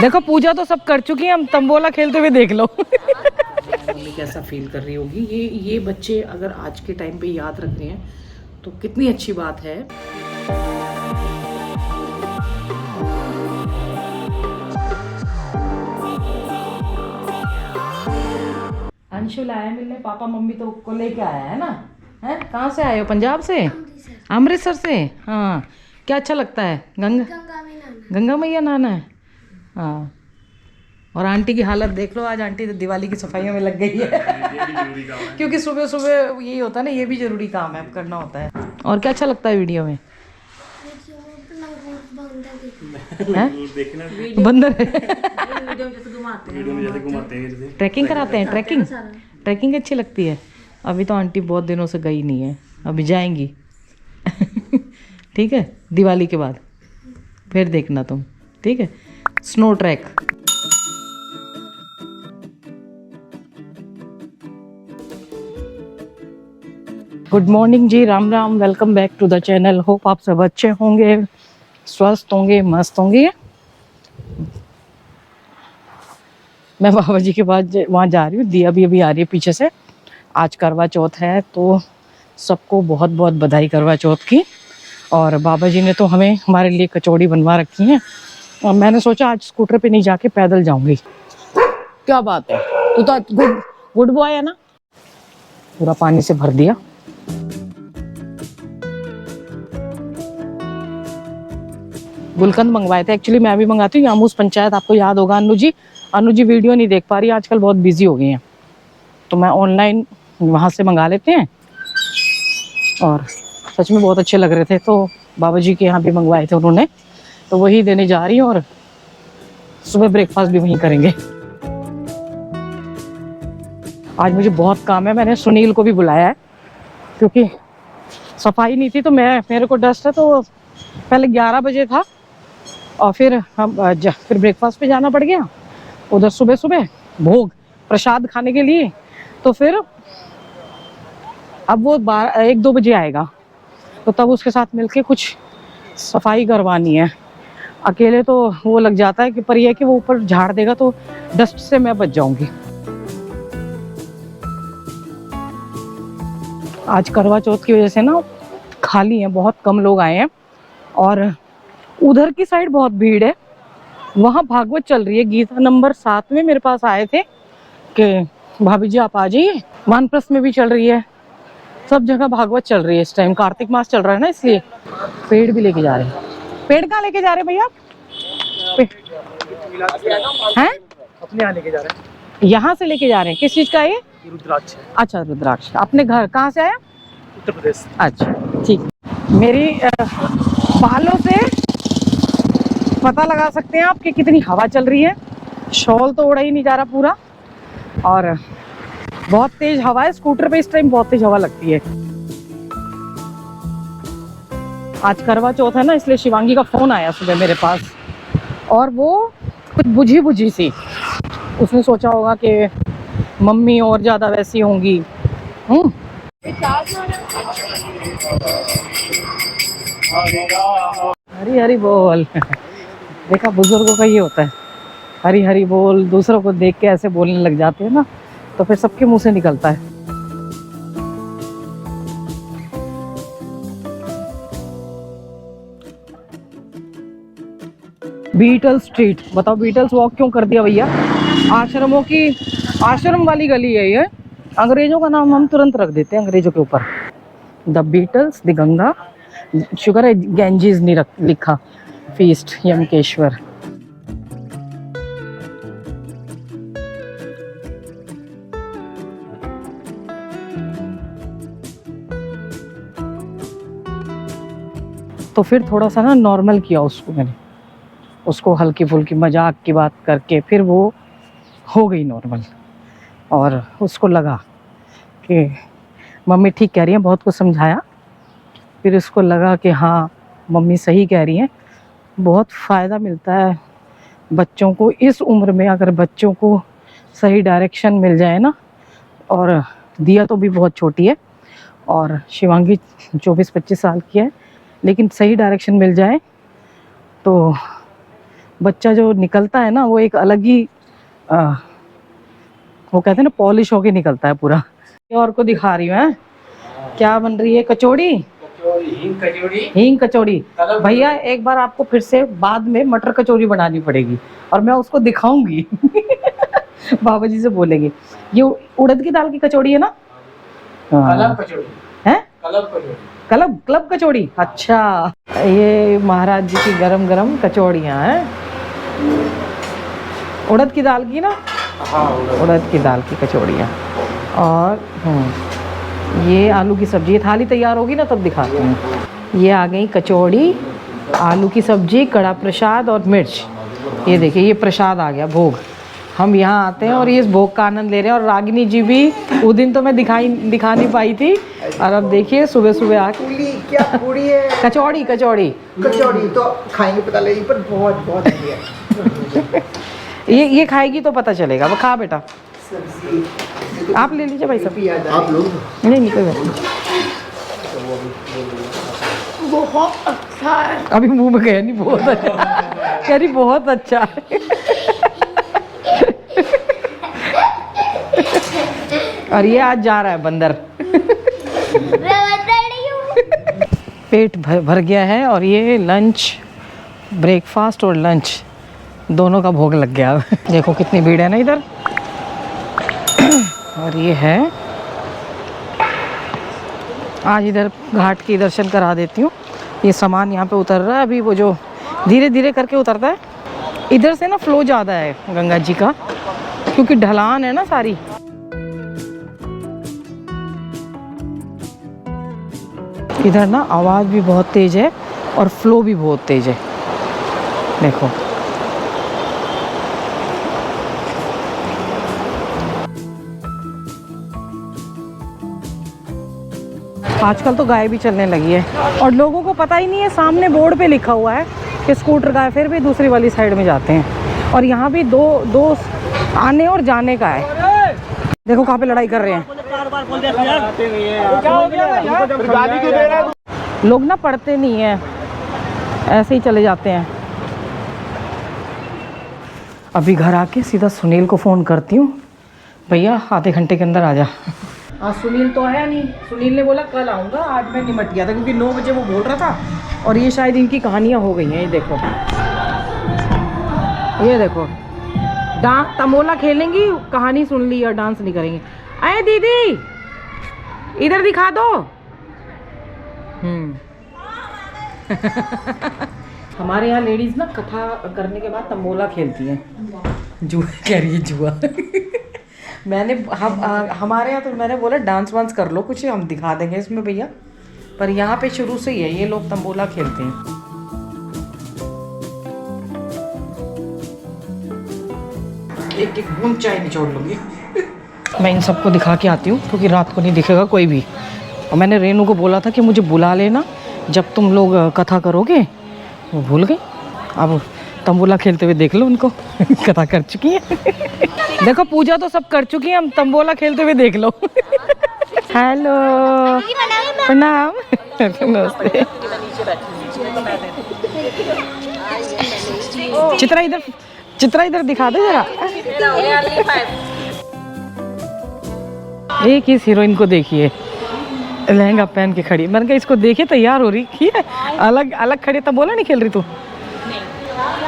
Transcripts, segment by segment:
देखो पूजा तो सब कर चुकी है, हम तंबोला खेलते हुए देख लो। मम्मी कैसा फील कर रही होगी। ये बच्चे अगर आज के टाइम पे याद रख रहे हैं तो कितनी अच्छी बात है। अंशुल आया मिलने, पापा मम्मी तो को लेके आया है ना। हैं कहाँ से आए हो? पंजाब से, अमृतसर से। हाँ, क्या अच्छा लगता है? गंगा मैया नहाना है। हाँ, और आंटी की हालत देख लो। आज आंटी तो दिवाली की सफाइयों में लग गई है। क्योंकि सुबह सुबह यही होता है ना, ये भी जरूरी काम है, करना होता है। और क्या अच्छा लगता है वीडियो में? बंदर ट्रैकिंग कराते हैं। ट्रैकिंग अच्छी लगती है। अभी तो आंटी बहुत दिनों से गई नहीं है, अभी जाएंगी। ठीक है, दिवाली के बाद फिर देखना तुम। ठीक है, स्नो ट्रैक। गुड मॉर्निंग जी, Ram Ram, welcome back to the channel. Hope आप सब अच्छे होंगे, स्वस्थ होंगे, मस्त होंगे। मैं बाबा जी के पास वहाँ जा रही हूँ। दिया भी अभी आ रही है पीछे से। आज करवा चौथ है तो सबको बहुत बहुत बधाई करवा चौथ की। और बाबा जी ने तो हमें हमारे लिए कचौड़ी बनवा रखी है। और मैंने सोचा आज स्कूटर पे नहीं जाके पैदल जाऊंगी। क्या बात है, तू तो गुड बॉय है ना। पूरा पानी से भर दिया। गुलकंद मंगवाए थे, एक्चुअली मैं भी मंगाती हूँ। यामूस पंचायत, आपको याद होगा। अनु जी वीडियो नहीं देख पा रही, आजकल बहुत बिजी हो गई हैं, तो मैं ऑनलाइन वहाँ से मंगा लेते हैं। और सच में बहुत अच्छे लग रहे थे, तो बाबा जी के यहाँ भी मंगवाए थे उन्होंने, तो वही देने जा रही हूँ। और सुबह ब्रेकफास्ट भी वहीं करेंगे। आज मुझे बहुत काम है, मैंने सुनील को भी बुलाया है क्योंकि सफाई नहीं थी। तो मेरे को डस्ट है, तो पहले 11 बजे था और फिर फिर ब्रेकफास्ट पे जाना पड़ गया उधर सुबह सुबह, भोग प्रसाद खाने के लिए। तो फिर अब वो 1-2 बजे आएगा, तो तब उसके साथ मिलके कुछ सफाई करवानी है। अकेले तो वो लग जाता है, कि पर यह कि वो ऊपर झाड़ देगा तो डस्ट से मैं बच जाऊंगी। आज करवा चौथ की वजह से ना खाली है, बहुत कम लोग आए हैं। और उधर की साइड बहुत भीड़ है, वहाँ भागवत चल रही है। गीता नंबर 7 में मेरे पास आए थे कि भाभी जी आप आ जाइए। वानप्रस्थ में भी चल रही है, सब जगह भागवत चल रही है। इस टाइम कार्तिक मास चल रहा है ना, इसलिए। पेड़ भी लेके जा रहे हैं। पेड़ कहाँ लेके जा रहे हैं भैया? हैं अपने यहाँ लेके जा रहे हैं। यहाँ से लेके जा रहे हैं? किस चीज का है ये? रुद्राक्ष है। अच्छा, रुद्राक्ष। अपने घर कहाँ से आया? उत्तर प्रदेश। अच्छा, ठीक। मेरी बालों से पता लगा सकते हैं आप कि कितनी हवा चल रही है। शॉल तो ओढ़ा ही नहीं जा रहा पूरा, और बहुत तेज हवा है। स्कूटर पे इस टाइम बहुत तेज हवा लगती है। आज करवा चौथ है ना, इसलिए शिवांगी का फोन आया सुबह मेरे पास, और वो कुछ बुझी सी। उसने सोचा होगा कि मम्मी और ज्यादा वैसी होंगी। हरी हरी बोल। देखा, बुजुर्गों का ये होता है, हरी हरी बोल। दूसरों को देख के ऐसे बोलने लग जाते हैं ना, तो फिर सबके मुंह से निकलता है। बीटल स्ट्रीट, बताओ बीटल्स वॉक क्यों कर दिया भैया? आश्रम वाली गली है ये। अंग्रेजों का नाम हम तुरंत रख देते हैं अंग्रेजों के ऊपर। The Beatles, the Ganga. शुगर है गैंजीज नहीं लिखा। फीस्ट यमकेश्वर। तो फिर थोड़ा सा ना नॉर्मल किया उसको मैंने, उसको हल्की फुल्की मजाक की बात करके फिर वो हो गई नॉर्मल। और उसको लगा कि मम्मी ठीक कह रही है, बहुत कुछ समझाया। फिर उसको लगा कि हाँ मम्मी सही कह रही हैं, बहुत फ़ायदा मिलता है बच्चों को इस उम्र में। अगर बच्चों को सही डायरेक्शन मिल जाए ना, और दिया तो भी बहुत छोटी है और शिवांगी 24-25 साल की है, लेकिन सही डायरेक्शन मिल जाए तो बच्चा जो निकलता है ना वो एक अलग ही वो कहते हैं ना पॉलिश होके निकलता है पूरा। ये और को दिखा रही हूँ है क्या बन रही है, कचौड़ी, हींग कचौड़ी। भैया एक बार आपको फिर से बाद में मटर कचौड़ी बनानी पड़ेगी और मैं उसको दिखाऊंगी। बाबा जी से बोलेंगे। ये उड़द की दाल की कचौड़ी है ना? कलब कचौड़ी है, कलब कचौड़ी, क्लब कचौड़ी। अच्छा, ये महाराज जी की गरम गरम कचौड़ियाँ हैं, उड़द की दाल की ना? हाँ उड़द की दाल की कचौड़ियाँ। और ये आलू की सब्जी। ये थाली तैयार होगी ना तब दिखाती हूँ। ये आ गई कचौड़ी, आलू की सब्जी, कड़ा प्रसाद और मिर्च। ये देखिए ये प्रसाद आ गया, भोग। हम यहाँ आते हैं और ये इस भोग का आनंद ले रहे हैं। और रागिनी जी भी, उस दिन तो मैं दिखा नहीं पाई थी, और अब देखिए सुबह सुबह आके पूरी क्या पूरी है, कचौड़ी कचौड़ी कचौड़ी तो खाएंगे पता लगेगी, पर बहुत बहुत बढ़िया। ये खाएगी तो पता चलेगा। वो खा बेटा, आप ले लीजिए भाई सब। आप लोग नहीं नहीं कोई बात नहीं। बहुत अच्छा है। अभी मुंह में गया नहीं, बहुत अच्छा कह रही, बहुत अच्छा है। और ये आज जा रहा है बंदर। पेट भर गया है और ये लंच, ब्रेकफास्ट और लंच दोनों का भोग लग गया। देखो कितनी भीड़ है ना इधर। और ये है, आज इधर घाट के दर्शन करा देती हूँ। ये सामान यहाँ पे उतर रहा है अभी, वो जो धीरे धीरे करके उतरता है। इधर से ना फ्लो ज़्यादा है गंगा जी का, क्योंकि ढलान है ना सारी। इधर ना आवाज़ भी बहुत तेज़ है और फ्लो भी बहुत तेज़ है। देखो आजकल तो गाय भी चलने लगी है और लोगों को पता ही नहीं है, सामने बोर्ड पे लिखा हुआ है कि स्कूटर गाय, फिर भी दूसरी वाली साइड में जाते हैं। और यहाँ भी दो आने और जाने का है। देखो कहाँ पे लड़ाई कर रहे हैं लोग ना, पढ़ते नहीं है, ऐसे ही चले जाते हैं। अभी घर आके सीधा सुनील को फ़ोन करती हूँ, भैया आधे घंटे के अंदर आ जा। आज सुनील तो आया नहीं। सुनील ने बोला कल आऊँगा, आज मैं निमट गया था क्योंकि 9 बजे वो बोल रहा था। और ये शायद इनकी कहानियाँ हो गई हैं। ये देखो डांस तमोला खेलेंगी, कहानी सुन ली और डांस नहीं करेंगे। अरे दीदी इधर दिखा दो। हमारे यहाँ लेडीज ना कथा करने के बाद तमोला खेलती हैं। जुआ कह रही है, जुआ। मैंने हमारे यहाँ तो मैंने बोला डांस वांस कर लो कुछ, हम दिखा देंगे इसमें भैया। पर यहाँ पे शुरू से ही है, ये लोग तंबोला खेलते हैं। एक एक बूंद चाय निचोड़ लूँगी। मैं इन सबको दिखा के आती हूँ क्योंकि रात को नहीं दिखेगा कोई भी। और मैंने रेनू को बोला था कि मुझे बुला लेना जब तुम लोग कथा करोगे, वो भूल गई। अब तंबोला खेलते हुए देख लो उनको। कथा कर चुकी है। देखो पूजा तो सब कर चुकी है, हम तंबोला खेलते हुए देख लो। हेलो प्रणाम। नमस्ते। चित्रा इधर दिखा दे जरा। एक इस हीरोइन को देखिए, लहंगा पहन के खड़ी। मैंने कहा इसको देखिए तैयार हो रही है, अलग अलग खड़ी। तंबोला नहीं खेल रही तू?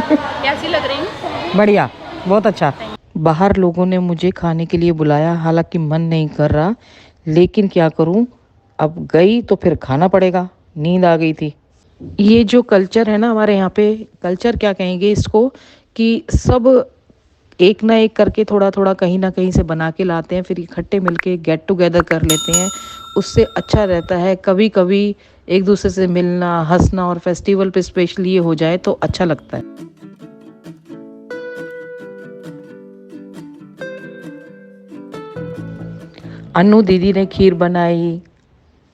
कैसी लग रही है? बढ़िया, बहुत अच्छा। बाहर लोगों ने मुझे खाने के लिए बुलाया, हालांकि मन नहीं कर रहा, लेकिन क्या करूं, अब गई तो फिर खाना पड़ेगा। नींद आ गई थी। ये जो कल्चर है ना हमारे यहाँ पे, कल्चर क्या कहेंगे इसको, कि सब एक ना एक करके थोड़ा थोड़ा कहीं ना कहीं से बना के लाते हैं, फिर इकट्ठे मिलके गेट टुगेदर कर लेते हैं। उससे अच्छा रहता है कभी कभी एक दूसरे से मिलना, हंसना, और फेस्टिवल पे स्पेशली ये हो जाए तो अच्छा लगता है। अन्नू दीदी ने खीर बनाई,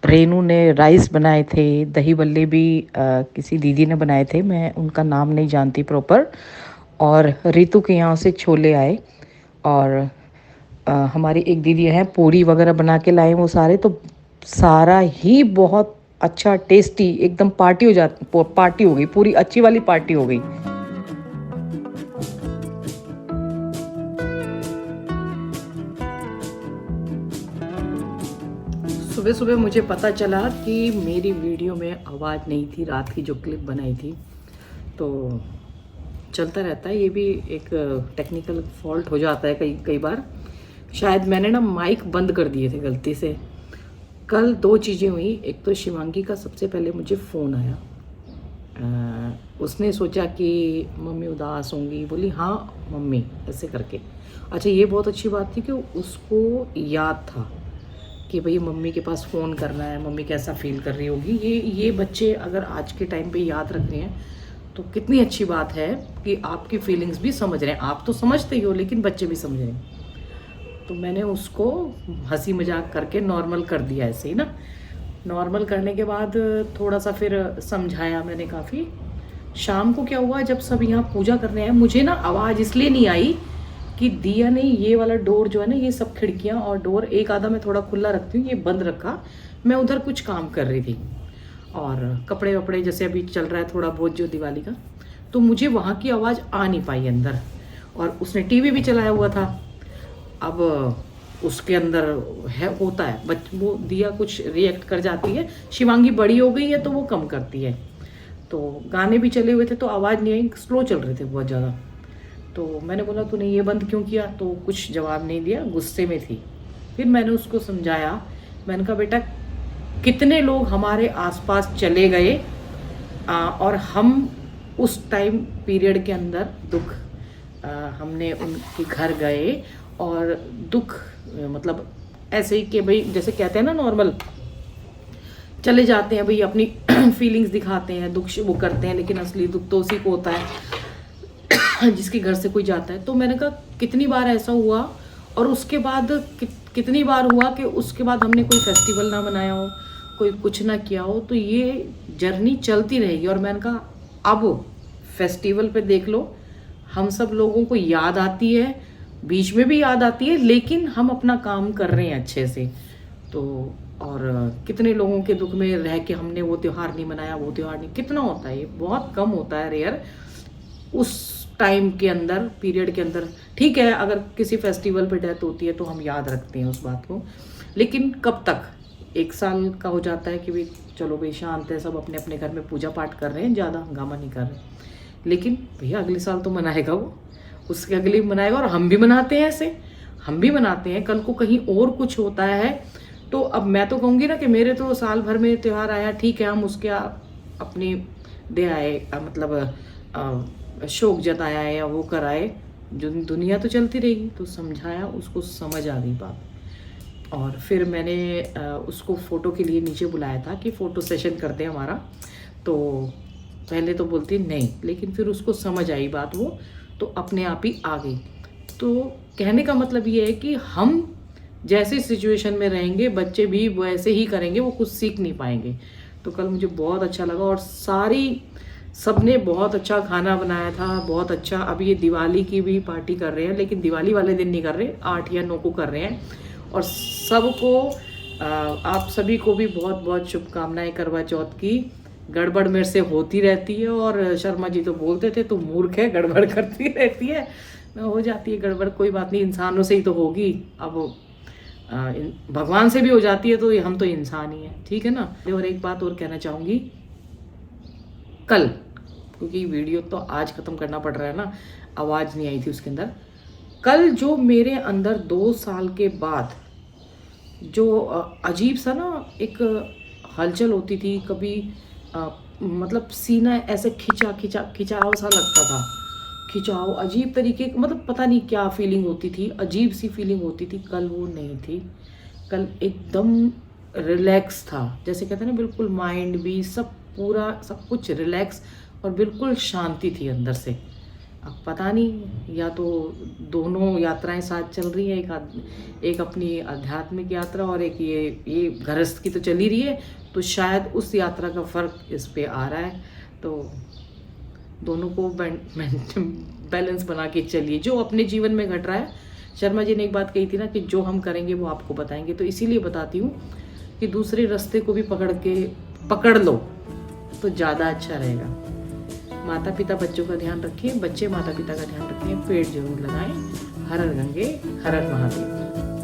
रेनू ने राइस बनाए थे, दही बल्ले भी किसी दीदी ने बनाए थे, मैं उनका नाम नहीं जानती प्रॉपर। और रितु के यहाँ से छोले आए, और हमारी एक दीदी है पूरी वगैरह बना के लाए वो सारे। तो सारा ही बहुत अच्छा टेस्टी, एकदम पार्टी हो गई, पूरी अच्छी वाली पार्टी हो गई। सुबह सुबह मुझे पता चला कि मेरी वीडियो में आवाज़ नहीं थी, रात की जो क्लिप बनाई थी। तो चलता रहता है, ये भी एक टेक्निकल फॉल्ट हो जाता है कई बार। शायद मैंने ना माइक बंद कर दिए थे गलती से। कल 2 चीज़ें हुई। एक तो शिवांगी का सबसे पहले मुझे फ़ोन आया। उसने सोचा कि मम्मी उदास होंगी, बोली हाँ मम्मी, ऐसे करके। अच्छा, ये बहुत अच्छी बात थी कि उसको याद था कि भाई मम्मी के पास फ़ोन करना है, मम्मी कैसा फील कर रही होगी। ये बच्चे अगर आज के टाइम पे याद रख रहे हैं तो कितनी अच्छी बात है कि आपकी फीलिंग्स भी समझ रहे हैं। आप तो समझते ही हो, लेकिन बच्चे भी समझ रहे हैं। तो मैंने उसको हंसी मजाक करके नॉर्मल कर दिया, ऐसे ही ना। नॉर्मल करने के बाद थोड़ा सा फिर समझाया मैंने काफ़ी। शाम को क्या हुआ, जब सब यहाँ पूजा करने आए, मुझे ना आवाज़ इसलिए नहीं आई कि दिया नहीं, ये वाला डोर जो है ना, ये सब खिड़कियाँ और डोर एक आधा मैं थोड़ा खुला रखती हूँ, ये बंद रखा। मैं उधर कुछ काम कर रही थी और कपड़े वपड़े जैसे अभी चल रहा है थोड़ा बहुत जो दिवाली का, तो मुझे वहाँ की आवाज़ आ नहीं पाई अंदर। और उसने टीवी भी चलाया हुआ था। अब उसके अंदर होता है वो दिया कुछ रिएक्ट कर जाती है। शिवांगी बड़ी हो गई है तो वो कम करती है। तो गाने भी चले हुए थे तो आवाज़ नहीं आई, स्लो चल रहे थे बहुत ज़्यादा। तो मैंने बोला तूने ये बंद क्यों किया, तो कुछ जवाब नहीं दिया, गुस्से में थी। फिर मैंने उसको समझाया, मैंने कहा बेटा कितने लोग हमारे आसपास चले गए और हम उस टाइम पीरियड के अंदर दुख, हमने उनके घर गए और दुख मतलब ऐसे ही कि भाई जैसे कहते हैं ना नॉर्मल चले जाते हैं भाई, अपनी फीलिंग्स दिखाते हैं, दुख वो करते हैं, लेकिन असली दुख तो उसी को होता है जिसके घर से कोई जाता है। तो मैंने कहा कितनी बार ऐसा हुआ और उसके बाद कितनी बार हुआ कि उसके बाद हमने कोई फेस्टिवल ना मनाया हो, कोई कुछ ना किया हो, तो ये जर्नी चलती रहेगी। और मैंने कहा अब फेस्टिवल पे देख लो, हम सब लोगों को याद आती है, बीच में भी याद आती है, लेकिन हम अपना काम कर रहे हैं अच्छे से। तो और कितने लोगों के दुख में रह के हमने वो त्यौहार नहीं मनाया, वो त्यौहार नहीं, कितना होता है, ये बहुत कम होता है, रेयर। उस टाइम के अंदर पीरियड के अंदर ठीक है, अगर किसी फेस्टिवल पे डेथ होती है तो हम याद रखते हैं उस बात को, लेकिन कब तक। 1 साल का हो जाता है कि भाई चलो भाई शांत है, सब अपने अपने घर में पूजा पाठ कर रहे हैं, ज़्यादा हंगामा नहीं कर रहे, लेकिन भैया अगले साल तो मनाएगा वो, उसके अगले भी मनाएगा। और हम भी मनाते हैं ऐसे, हम भी मनाते हैं। कल को कहीं और कुछ होता है तो अब मैं तो कहूँगी ना कि मेरे तो साल भर में त्यौहार आया, ठीक है, हम उसके अपनी दे आए, मतलब शोक जताया या वो कराए, जो दुनिया तो चलती रहेगी। तो समझाया, उसको समझ आ गई बात। और फिर मैंने उसको फ़ोटो के लिए नीचे बुलाया था कि फ़ोटो सेशन करते हैं हमारा। तो पहले तो बोलती नहीं, लेकिन फिर उसको समझ आई बात, वो तो अपने आप ही आ गई। तो कहने का मतलब ये है कि हम जैसे सिचुएशन में रहेंगे बच्चे भी वैसे ही करेंगे, वो कुछ सीख नहीं पाएंगे। तो कल मुझे बहुत अच्छा लगा और सबने बहुत अच्छा खाना बनाया था, बहुत अच्छा। अब ये दिवाली की भी पार्टी कर रहे हैं, लेकिन दिवाली वाले दिन नहीं कर रहे, 8 या 9 को कर रहे हैं। और सबको आप सभी को भी बहुत बहुत शुभकामनाएं करवा चौथ की। गड़बड़ मेरे से होती रहती है और शर्मा जी तो बोलते थे तू मूर्ख है, गड़बड़ करती रहती है। हो जाती है गड़बड़, कोई बात नहीं, इंसानों से ही तो होगी। अब भगवान से भी हो जाती है तो हम तो इंसान ही हैं, ठीक है ना। और एक बात और कहना चाहूँगी, कल, क्योंकि वीडियो तो आज ख़त्म करना पड़ रहा है ना, आवाज़ नहीं आई थी उसके अंदर। कल जो मेरे अंदर 2 साल के बाद जो अजीब सा ना एक हलचल होती थी, कभी मतलब सीना ऐसे खिंचाव सा लगता था, खिंचाव अजीब तरीके, मतलब पता नहीं क्या फीलिंग होती थी, अजीब सी फीलिंग होती थी। कल वो नहीं थी, कल एकदम रिलैक्स था, जैसे कहते हैं ना, बिल्कुल माइंड भी सब पूरा सब कुछ रिलैक्स और बिल्कुल शांति थी अंदर से। अब पता नहीं, या तो दोनों यात्राएं साथ चल रही हैं, एक अपनी आध्यात्मिक यात्रा और एक ये गृहस्थ की तो चल ही रही है, तो शायद उस यात्रा का फ़र्क इस पे आ रहा है। तो दोनों को बैलेंस बना के चलिए, जो अपने जीवन में घट रहा है। शर्मा जी ने एक बात कही थी ना कि जो हम करेंगे वो आपको बताएंगे, तो इसीलिए बताती हूँ कि दूसरे रास्ते को भी पकड़ लो तो ज़्यादा अच्छा रहेगा। माता पिता बच्चों का ध्यान रखें, बच्चे माता पिता का ध्यान रखें, पेड़ जरूर लगाएं। हर हर गंगे, हर हर महादेव।